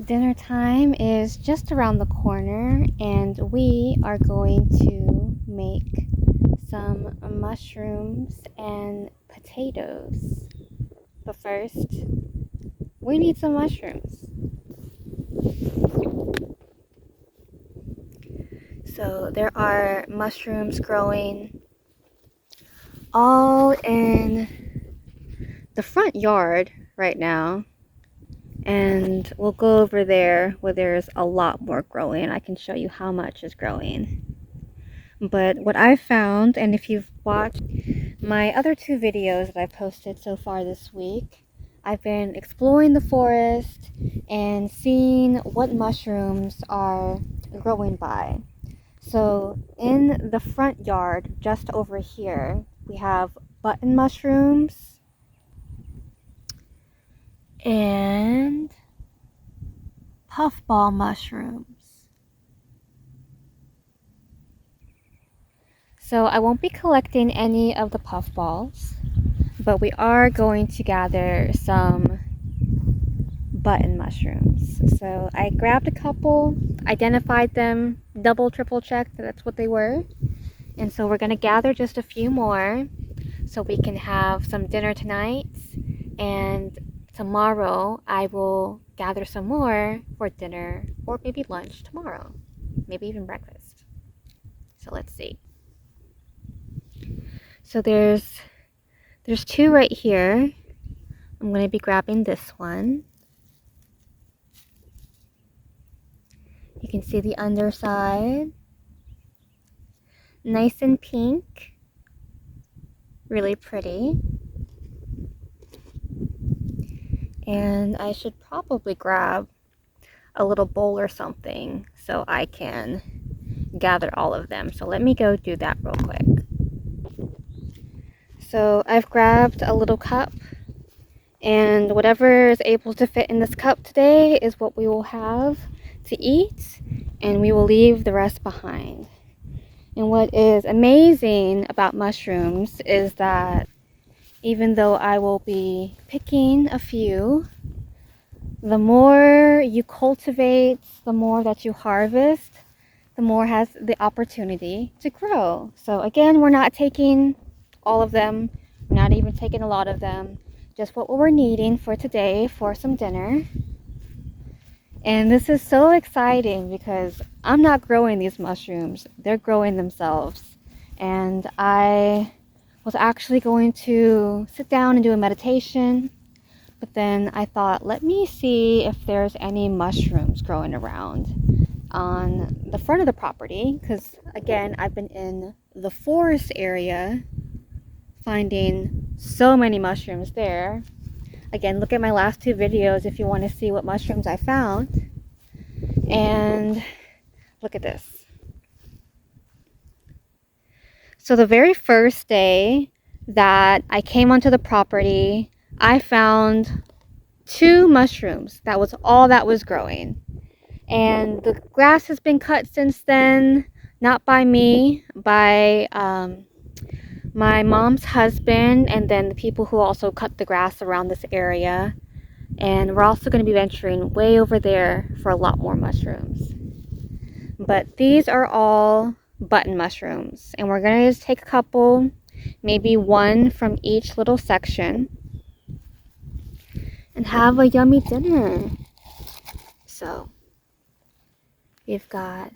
Dinner time is just around the corner, and we are going to make some mushrooms and potatoes. But first, we need some mushrooms. So there are mushrooms growing all in the front yard right now. And we'll go over there where there's a lot more growing. I can show you how much is growing. But what I've found, and if you've watched my other two videos that I've posted so far this week, I've been exploring the forest and seeing what mushrooms are growing by. So in the front yard, just over here, we have button mushrooms and puffball mushrooms. So I won't be collecting any of the puffballs, but we are going to gather some button mushrooms. So I grabbed a couple, identified them, double, triple checked that that's what they were. And so we're going to gather just a few more so we can have some dinner tonight. And tomorrow I will gather some more for dinner or maybe lunch tomorrow, maybe even breakfast. So let's see. So there's two right here. I'm going to be grabbing this one. You can see the underside. Nice and pink. Really pretty. And I should probably grab a little bowl or something so I can gather all of them. So let me go do that real quick. So I've grabbed a little cup, and whatever is able to fit in this cup today is what we will have to eat, and we will leave the rest behind. And what is amazing about mushrooms is that even though I will be picking a few, the more you cultivate, the more that you harvest, the more has the opportunity to grow. So again, we're not taking all of them, we're not even taking a lot of them, just what we're needing for today for some dinner. And this is so exciting because I'm not growing these mushrooms, they're growing themselves. And I was actually going to sit down and do a meditation, but then I thought, let me see if there's any mushrooms growing around on the front of the property, because again, I've been in the forest area finding so many mushrooms there. Again, look at my last two videos if you want to see what mushrooms I found. And look at this. So the very first day that I came onto the property, I found 2 mushrooms. That was all that was growing. And the grass has been cut since then, not by me, by my mom's husband, and then the people who also cut the grass around this area. And we're also going to be venturing way over there for a lot more mushrooms. But these are all button mushrooms, and we're going to just take a couple, maybe one from each little section, and have a yummy dinner. So we've got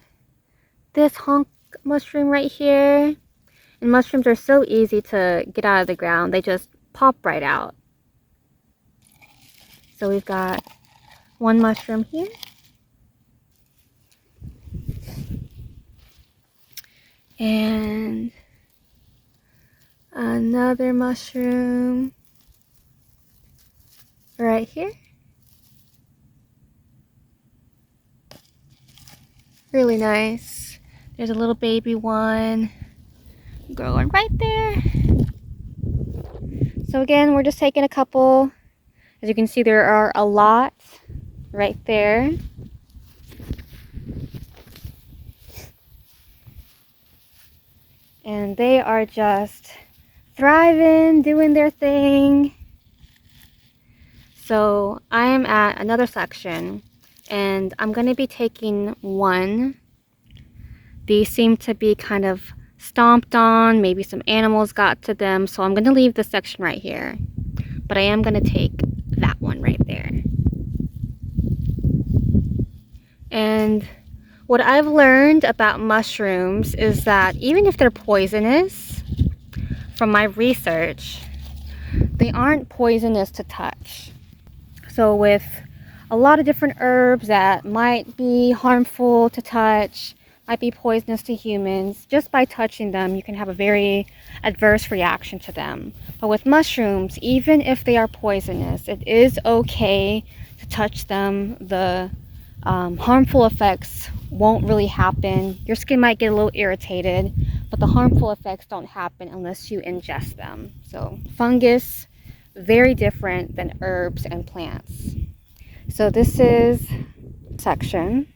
this honk mushroom right here. And mushrooms are so easy to get out of the ground. They just pop right out. So we've got one mushroom here. And another mushroom right here. Really nice. There's a little baby one growing right there. So again, we're just taking a couple. As you can see, there are a lot right there. And they are just thriving, doing their thing. So I am at another section And I'm going to be taking one. These seem to be kind of stomped on. Maybe some animals got to them. So I'm going to leave this section right here. But I am going to take that one right there. And what I've learned about mushrooms is that even if they're poisonous, from my research, they aren't poisonous to touch. So with a lot of different herbs that might be harmful to touch, might be poisonous to humans, just by touching them, you can have a very adverse reaction to them. But with mushrooms, even if they are poisonous, it is okay to touch them. The harmful effects won't really happen. Your skin might get a little irritated, but the harmful effects don't happen unless you ingest them. So fungus, very different than herbs and plants. So this is section.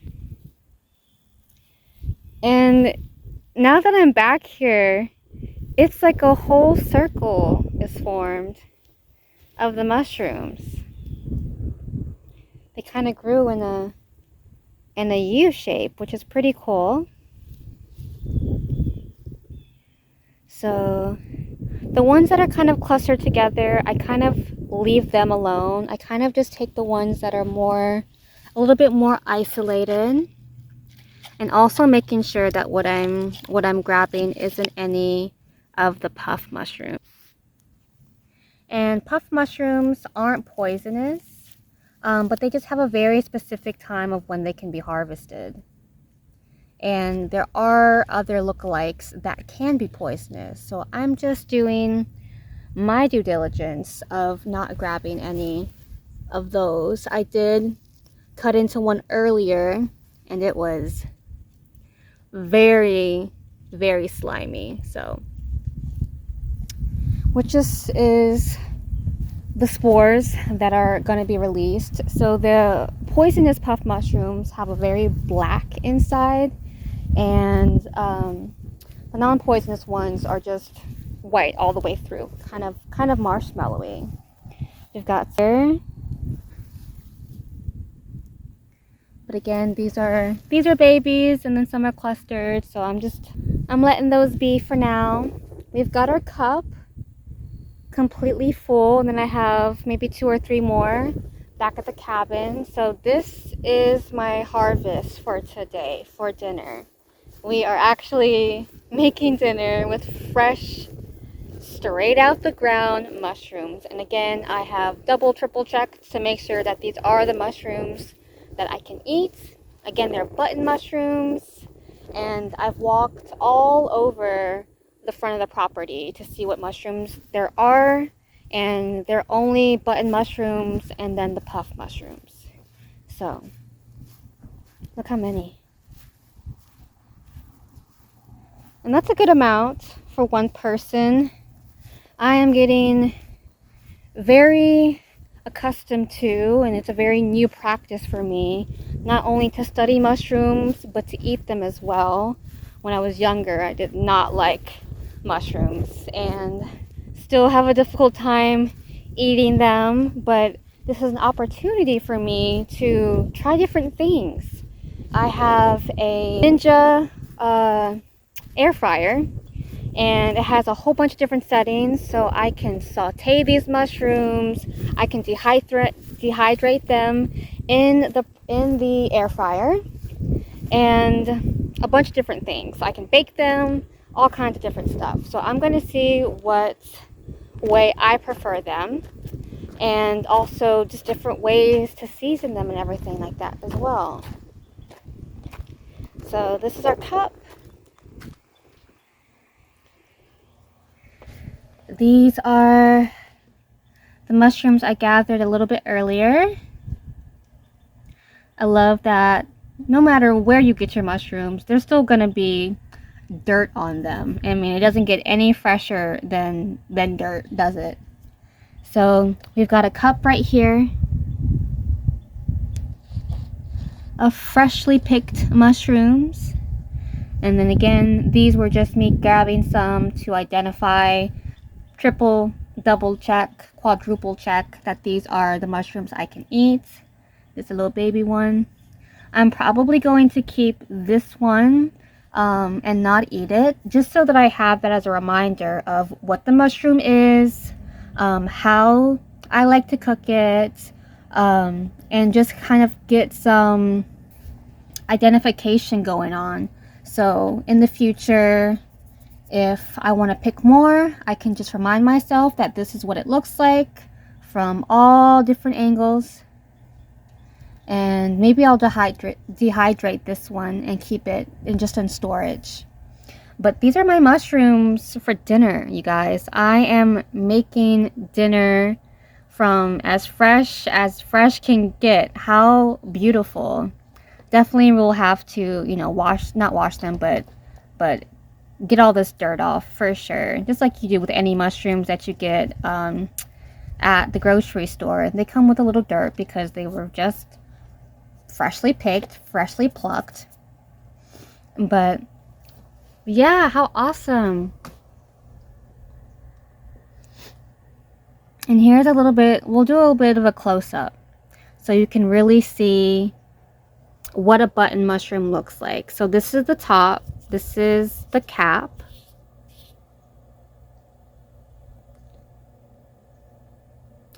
And now that I'm back here, it's like a whole circle is formed of the mushrooms. They kind of grew in a U shape, which is pretty cool. So the ones that are kind of clustered together, I kind of leave them alone. I kind of just take the ones that are a little bit more isolated, and also making sure that what I'm grabbing isn't any of the puff mushrooms. And puff mushrooms aren't poisonous, but they just have a very specific time of when they can be harvested. And there are other lookalikes that can be poisonous. So I'm just doing my due diligence of not grabbing any of those. I did cut into one earlier, and it was very, very slimy. So, which just is the spores that are going to be released. So the poisonous puff mushrooms have a very black inside, and the non-poisonous ones are just white all the way through, kind of marshmallowy. You've got there, but again, these are babies, and then some are clustered. So I'm letting those be for now. We've got our cup completely full, and then I have maybe 2 or 3 more back at the cabin. So this is my harvest for today for dinner. We are actually making dinner with fresh, straight out the ground mushrooms. And again, I have double, triple checked to make sure that these are the mushrooms that I can eat. Again, they're button mushrooms, and I've walked all over the front of the property to see what mushrooms there are, and they're only button mushrooms and then the puff mushrooms. So look how many. And that's a good amount for one person. I am getting very accustomed to, and it's a very new practice for me, not only to study mushrooms, but to eat them as well. When I was younger, I did not like mushrooms and still have a difficult time eating them, but this is an opportunity for me to try different things. I have a Ninja air fryer, and it has a whole bunch of different settings, so I can saute these mushrooms, I can dehydrate them in the air fryer, and a bunch of different things. I can bake them, all kinds of different stuff. So I'm going to see what way I prefer them, and also just different ways to season them and everything like that as well. So this is our cup. These are the mushrooms I gathered a little bit earlier. I love that no matter where you get your mushrooms, there's still going to be dirt on them. I mean, it doesn't get any fresher than dirt, does it? So we've got a cup right here of freshly picked mushrooms. And then again, these were just me grabbing some to identify, triple, double check, quadruple check that these are the mushrooms I can eat. This is a little baby one. I'm probably going to keep this one and not eat it, just so that I have that as a reminder of what the mushroom is, how I like to cook it, and just kind of get some identification going on. So in the future, if I want to pick more, I can just remind myself that this is what it looks like from all different angles. And maybe I'll dehydrate this one and keep it in storage. But these are my mushrooms for dinner, you guys. I am making dinner from as fresh can get. How beautiful. Definitely will have to, you know, not wash them, but get all this dirt off for sure. Just like you do with any mushrooms that you get at the grocery store. They come with a little dirt because they were just freshly picked, freshly plucked. But yeah, how awesome. And here's a little bit, we'll do a little bit of a close-up so you can really see what a button mushroom looks like. So this is the top, this is the cap.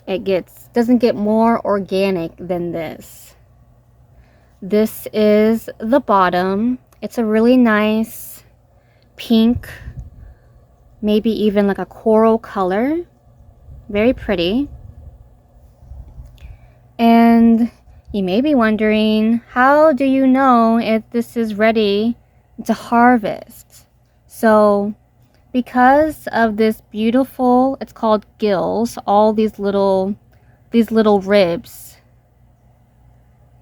It doesn't get more organic than this. This is the bottom. It's a really nice pink, maybe even like a coral color. Very pretty. And you may be wondering, how do you know if this is ready to harvest? So because of this beautiful, it's called gills, all these little ribs,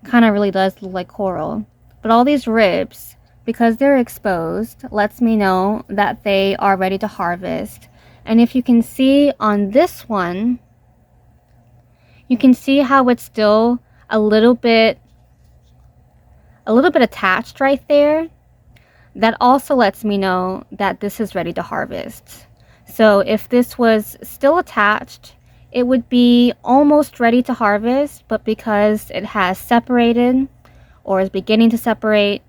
kind of really does look like coral, but all these ribs, because they're exposed, lets me know that they are ready to harvest. And if you can see on this one, you can see how it's still a little bit attached right there. That also lets me know that this is ready to harvest. So if this was still attached, it would be almost ready to harvest, but because it has separated or is beginning to separate,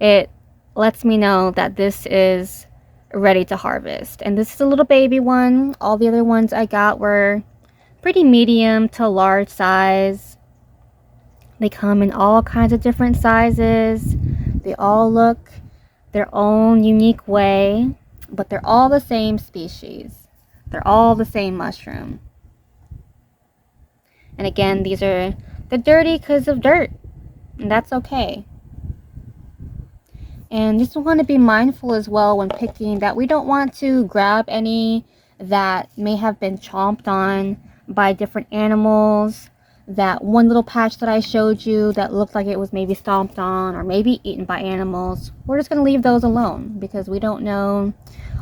it lets me know that this is ready to harvest. And this is a little baby one. All the other ones I got were pretty medium to large size. They come in all kinds of different sizes. They all look their own unique way, but they're all the same species. They're all the same mushroom. And again, they're dirty because of dirt, and that's okay. And just want to be mindful as well when picking that we don't want to grab any that may have been chomped on by different animals. That one little patch that I showed you that looked like it was maybe stomped on or maybe eaten by animals, we're just going to leave those alone because we don't know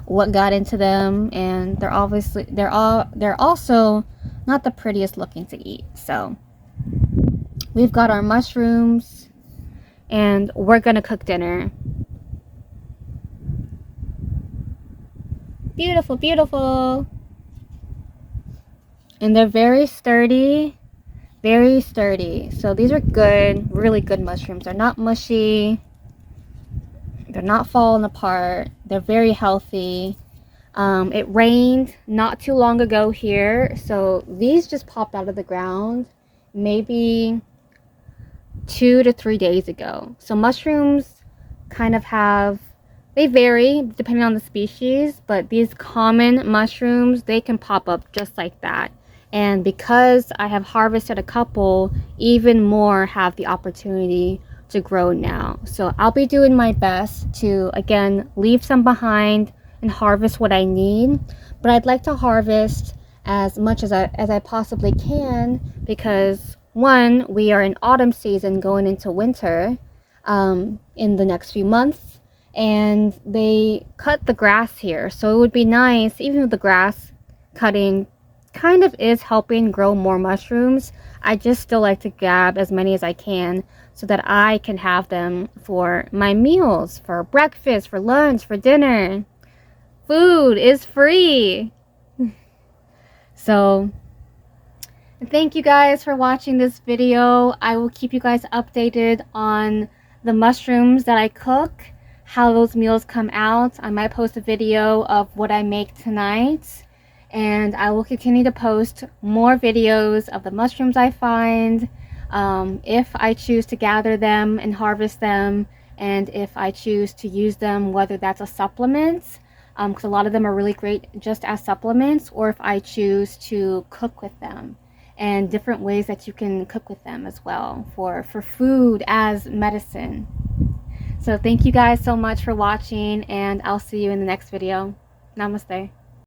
what got into them, and they're also not the prettiest looking to eat. So we've got our mushrooms and we're going to cook dinner. Beautiful, beautiful. And they're very sturdy. Very sturdy. So these are good, really good mushrooms. They're not mushy. They're not falling apart. They're very healthy. It rained not too long ago here, so these just popped out of the ground maybe 2 to 3 days ago. So mushrooms kind of they vary depending on the species, but these common mushrooms, they can pop up just like that. And because I have harvested a couple, even more have the opportunity to grow now. So I'll be doing my best to, again, leave some behind and harvest what I need. But I'd like to harvest as much as I possibly can because, one, we are in autumn season going into winter in the next few months. And they cut the grass here. So it would be nice, even with the grass cutting kind of is helping grow more mushrooms, I just still like to grab as many as I can so that I can have them for my meals, for breakfast, for lunch, for dinner. Food is free. So Thank you guys for watching this video. I will keep you guys updated on the mushrooms that I cook, how those meals come out. I might post a video of what I make tonight, and I will continue to post more videos of the mushrooms I find, if I choose to gather them and harvest them, and if I choose to use them, whether that's a supplement, because a lot of them are really great just as supplements, or if I choose to cook with them, and different ways that you can cook with them as well for food as medicine. So thank you guys so much for watching, and I'll see you in the next video. Namaste.